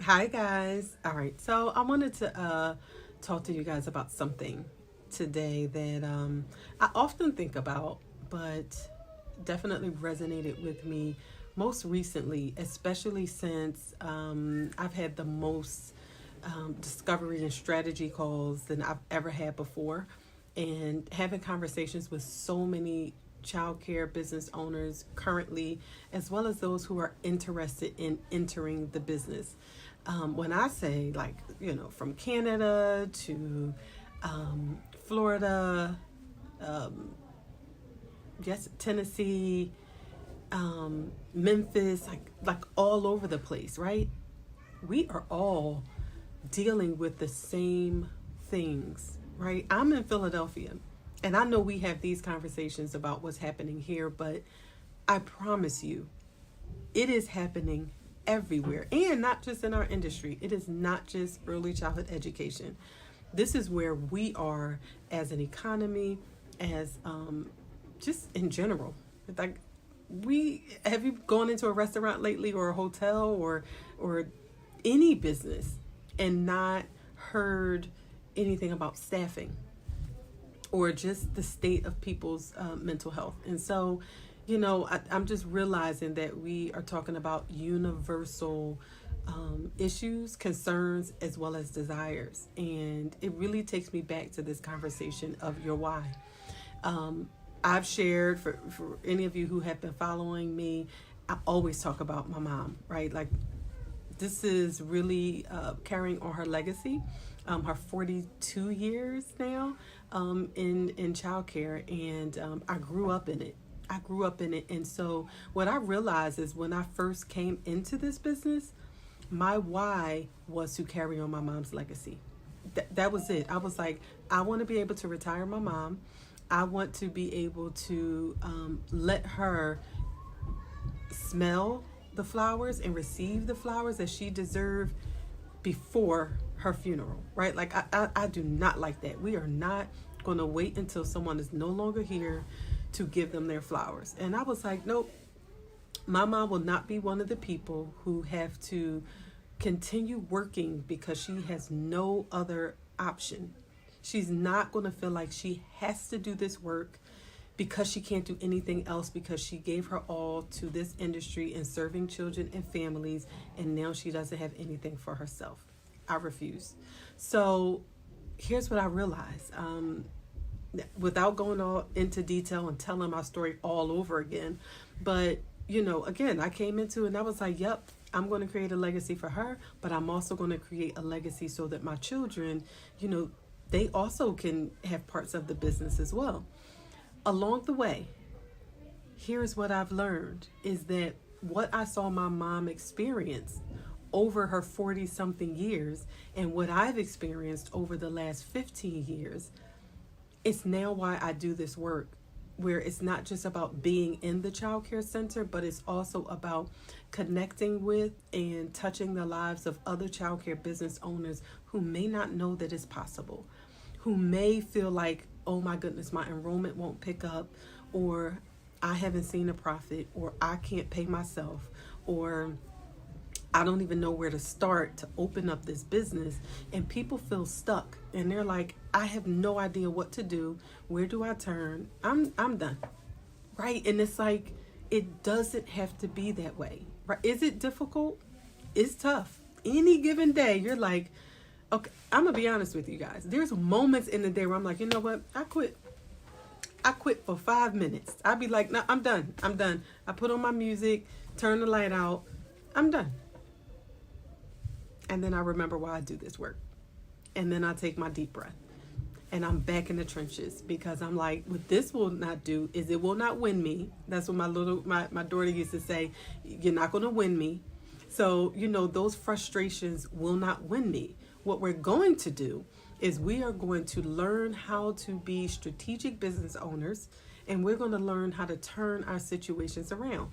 Hi guys. All right. So I wanted to talk to you guys about something today that I often think about, but definitely resonated with me most recently, especially since I've had the most discovery and strategy calls than I've ever had before, and having conversations with so many childcare business owners currently, as well as those who are interested in entering the business. When I say, like, from Canada to Florida, yes, Tennessee, Memphis, like all over the place, right? We are all dealing with the same things, right? I'm in Philadelphia, and I know we have these conversations about what's happening here, but I promise you, it is happening everywhere, and not just in our industry. It is not just early childhood education. This is where we are as an economy, as just in general. Like, we have you gone into a restaurant lately, or a hotel, or any business, and not heard anything about staffing or just the state of people's mental health? And so, I'm just realizing that we are talking about universal issues, concerns, as well as desires. And it really takes me back to this conversation of your why. I've shared, for any of you who have been following me, I always talk about my mom, right? Like, this is really carrying on her legacy, her 42 years now in childcare, and I grew up in it. I grew up in it, and so what I realized is when I first came into this business, my why was to carry on my mom's legacy. That was it. I was like, I want to be able to retire my mom. I want to be able to let her smell the flowers and receive the flowers that she deserved before her funeral, right? Like, I do not like that. We are not going to wait until someone is no longer here to give them their flowers. And I was like, nope, my mom will not be one of the people who have to continue working because she has no other option. She's not going to feel like she has to do this work because she can't do anything else, because she gave her all to this industry and serving children and families, and now she doesn't have anything for herself. I refuse. So here's what I realized. Without going all into detail and telling my story all over again, but again, I came into it and I was like, yep, I'm going to create a legacy for her, but I'm also going to create a legacy so that my children, they also can have parts of the business as well. Along the way, here's what I've learned is that what I saw my mom experience over her 40 something years, and what I've experienced over the last 15 years, it's now why I do this work, where it's not just about being in the child care center, but it's also about connecting with and touching the lives of other child care business owners who may not know that it's possible, who may feel like, oh my goodness, my enrollment won't pick up, or I haven't seen a profit, or I can't pay myself, or I don't even know where to start to open up this business. And people feel stuck and they're like, I have no idea what to do. Where do I turn? I'm done. Right? And it's like, it doesn't have to be that way. Right? Is it difficult? It's tough. Any given day, you're like, okay, I'm gonna be honest with you guys. There's moments in the day where I'm like, you know what? I quit. I quit for 5 minutes. I'd be like, no, I'm done. I'm done. I put on my music, turn the light out. I'm done. And then I remember why I do this work. And then I take my deep breath. And I'm back in the trenches, because I'm like, what this will not do is it will not win me. That's what my daughter used to say. You're not going to win me. So, those frustrations will not win me. What we're going to do is we are going to learn how to be strategic business owners, and we're going to learn how to turn our situations around.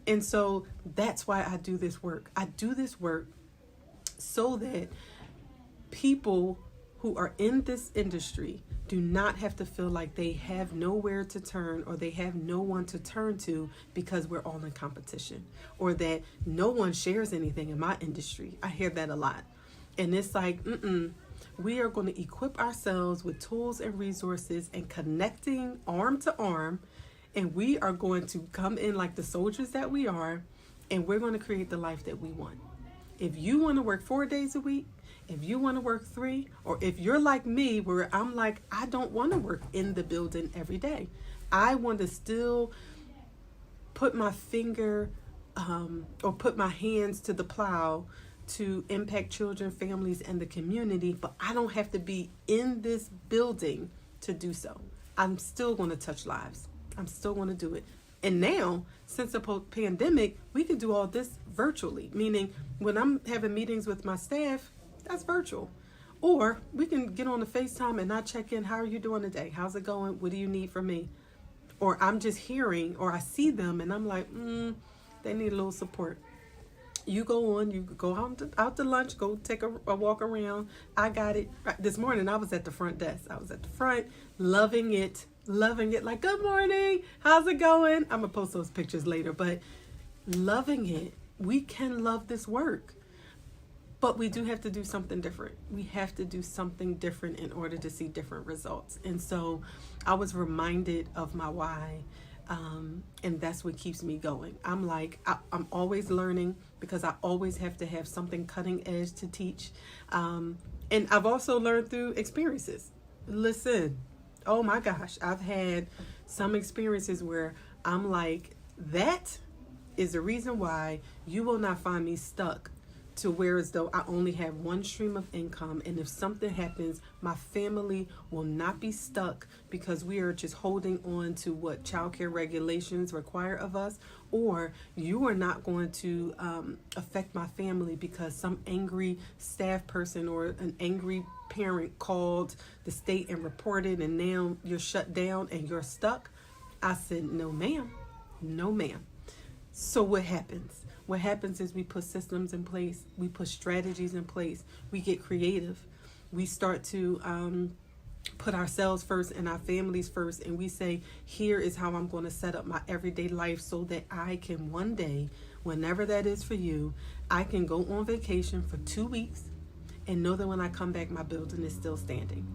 And so that's why I do this work. I do this work so that people who are in this industry do not have to feel like they have nowhere to turn or they have no one to turn to because we're all in competition, or that no one shares anything in my industry. I hear that a lot. And it's like, we are going to equip ourselves with tools and resources and connecting arm to arm. And we are going to come in like the soldiers that we are, and we're going to create the life that we want. If you want to work 4 days a week, if you want to work 3, or if you're like me, where I'm like, I don't want to work in the building every day. I want to still put my finger or put my hands to the plow to impact children, families, and the community, but I don't have to be in this building to do so. I'm still going to touch lives. I'm still going to do it. And now, since the pandemic, we can do all this virtually, meaning when I'm having meetings with my staff, that's virtual. Or we can get on the FaceTime and I check in, how are you doing today? How's it going? What do you need from me? Or I'm just hearing, or I see them and I'm like, they need a little support. You go on, you go out to lunch, go take a walk around. I got it. This morning I was at the front desk. I was at the front, loving it, like, good morning, how's it going? I'm gonna post those pictures later, but loving it. We can love this work, but we do have to do something different. We have to do something different in order to see different results. And so I was reminded of my why, and that's what keeps me going. I'm like, I'm always learning because I always have to have something cutting edge to teach. And I've also learned through experiences. Listen, oh my gosh, I've had some experiences where I'm like, that is the reason why you will not find me stuck to where as though I only have one stream of income, and if something happens, my family will not be stuck because we are just holding on to what childcare regulations require of us, or you are not going to affect my family because some angry staff person or an angry parent called the state and reported and now you're shut down and you're stuck. I said, no ma'am, no ma'am. So what happens? What happens is we put systems in place, we put strategies in place, we get creative, we start to put ourselves first and our families first, and we say, here is how I'm going to set up my everyday life so that I can one day, whenever that is for you, I can go on vacation for 2 weeks and know that when I come back, my building is still standing.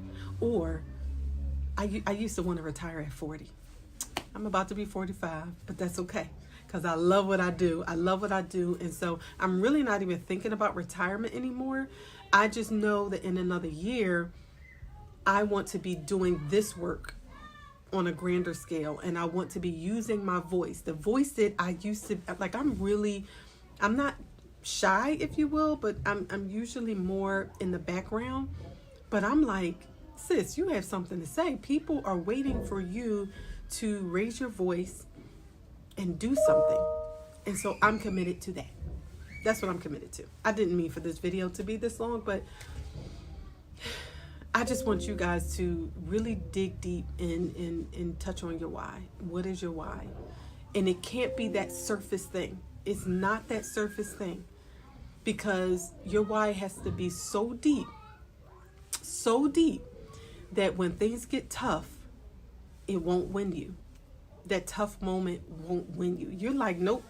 Or I used to want to retire at 40. I'm about to be 45, but that's okay. Because I love what I do. I love what I do. And so I'm really not even thinking about retirement anymore. I just know that in another year, I want to be doing this work on a grander scale. And I want to be using my voice. The voice that I used to, like, I'm not shy, if you will, but I'm usually more in the background. But I'm like, sis, you have something to say. People are waiting for you to raise your voice and do something. And so I'm committed to that. That's what I'm committed to. I didn't mean for this video to be this long, but I just want you guys to really dig deep and touch on your why. What is your why? And it can't be that surface thing. It's not that surface thing, because your why has to be so deep that when things get tough, it won't win you. That tough moment won't win you. You're like, nope,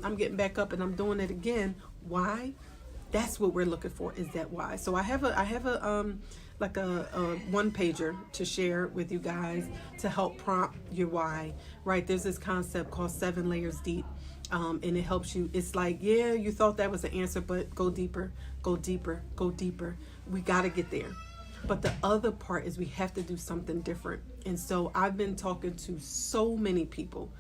I'm getting back up and I'm doing it again. Why? That's what we're looking for, is that why. So I have a one pager to share with you guys to help prompt your why, right? There's this concept called 7 layers deep. And it helps you. It's like, yeah, you thought that was the answer, but go deeper, go deeper, go deeper. We got to get there. But the other part is we have to do something different. And so I've been talking to so many people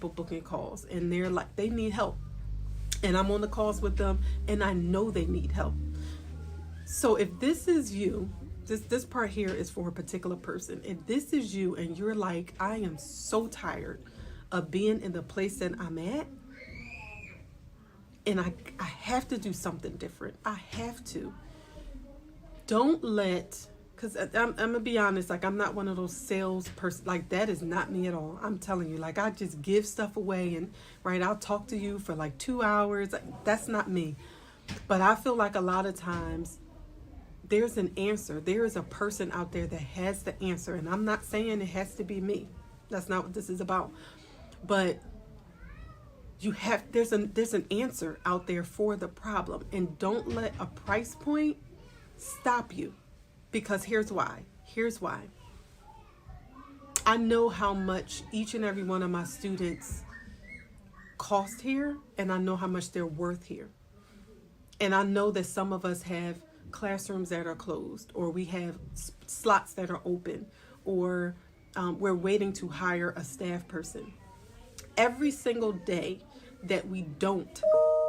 booking calls, and they're like, they need help. And I'm on the calls with them, and I know they need help. So if this is you, this part here is for a particular person. If this is you and you're like, I am so tired of being in the place that I'm at, and I have to do something different. I have to. Don't let, because I'm going to be honest, like, I'm not one of those sales person. Like, that is not me at all. I'm telling you, like, I just give stuff away and, right, I'll talk to you for like 2 hours. That's not me. But I feel like a lot of times there's an answer. There is a person out there that has the answer. And I'm not saying it has to be me. That's not what this is about. But there's an answer out there for the problem. And don't let a price point stop you. Because here's why. I know how much each and every one of my students cost here, and I know how much they're worth here. And I know that some of us have classrooms that are closed, or we have slots that are open, or we're waiting to hire a staff person. Every single day that we don't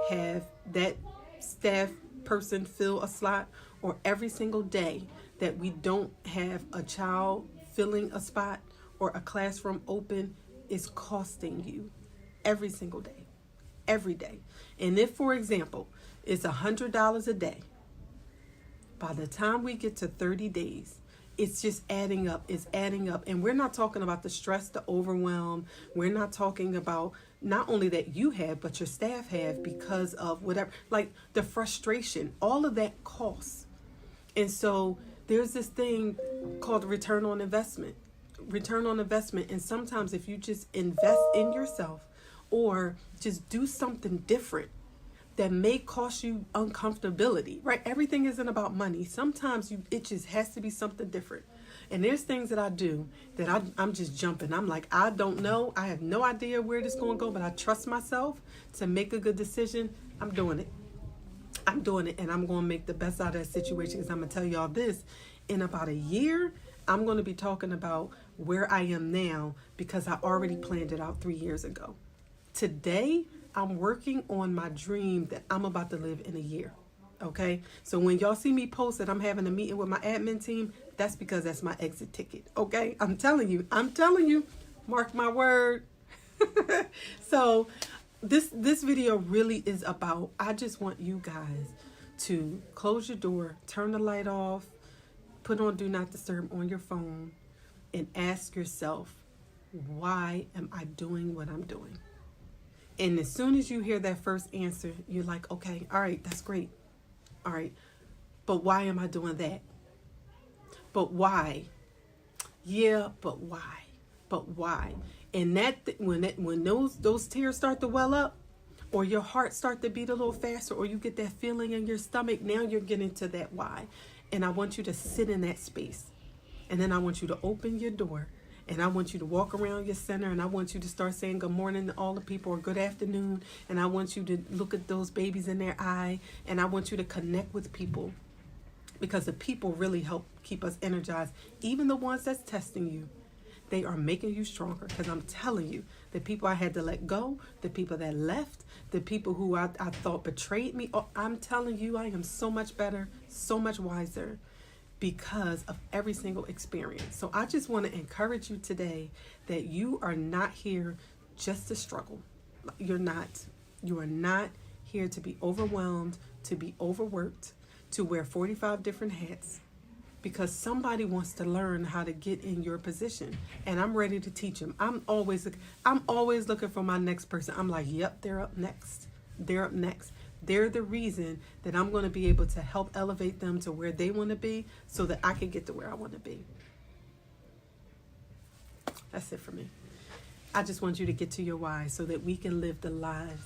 have that staff person fill a slot, or every single day that we don't have a child filling a spot or a classroom open, is costing you every single day, every day. And if, for example, it's $100 a day, by the time we get to 30 days, it's just adding up. It's adding up. And we're not talking about the stress, the overwhelm. We're not talking about not only that you have, but your staff have because of whatever, like the frustration, all of that costs. And so there's this thing called return on investment. And sometimes if you just invest in yourself or just do something different that may cost you uncomfortability, right? Everything isn't about money. Sometimes it just has to be something different. And there's things that I do that I'm just jumping. I'm like, I don't know. I have no idea where this is going to go, but I trust myself to make a good decision. I'm doing it. And I'm going to make the best out of that situation, because I'm going to tell y'all this. In about a year, I'm going to be talking about where I am now, because I already planned it out 3 years ago. Today, I'm working on my dream that I'm about to live in a year. Okay? So when y'all see me post that I'm having a meeting with my admin team, that's because that's my exit ticket. Okay? I'm telling you. Mark my word. So this video really is about, I just want you guys to close your door, turn the light off, put on Do Not Disturb on your phone, and ask yourself, why am I doing what I'm doing? And as soon as you hear that first answer, you're like, okay, all right, that's great. All right, but why am I doing that? But why? Yeah, but why? But why? And when those tears start to well up, or your heart start to beat a little faster, or you get that feeling in your stomach, now you're getting to that why. And I want you to sit in that space. And then I want you to open your door. And I want you to walk around your center, and I want you to start saying good morning to all the people, or good afternoon. And I want you to look at those babies in their eye, and I want you to connect with people, because the people really help keep us energized. Even the ones that's testing you, they are making you stronger. Because I'm telling you, the people I had to let go, the people that left, the people who I thought betrayed me, I'm telling you, I am so much better, so much wiser, because of every single experience. So I just want to encourage you today that you are not here just to struggle. You're not. You are not here to be overwhelmed, to be overworked, to wear 45 different hats, because somebody wants to learn how to get in your position, and I'm ready to teach them. I'm always looking for my next person. I'm like, yep, they're up next. They're the reason that I'm going to be able to help elevate them to where they want to be, so that I can get to where I want to be. That's it for me. I just want you to get to your why, so that we can live the lives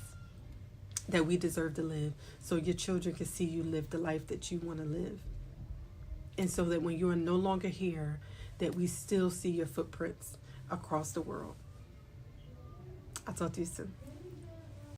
that we deserve to live, so your children can see you live the life that you want to live. And so that when you are no longer here, that we still see your footprints across the world. I'll talk to you soon.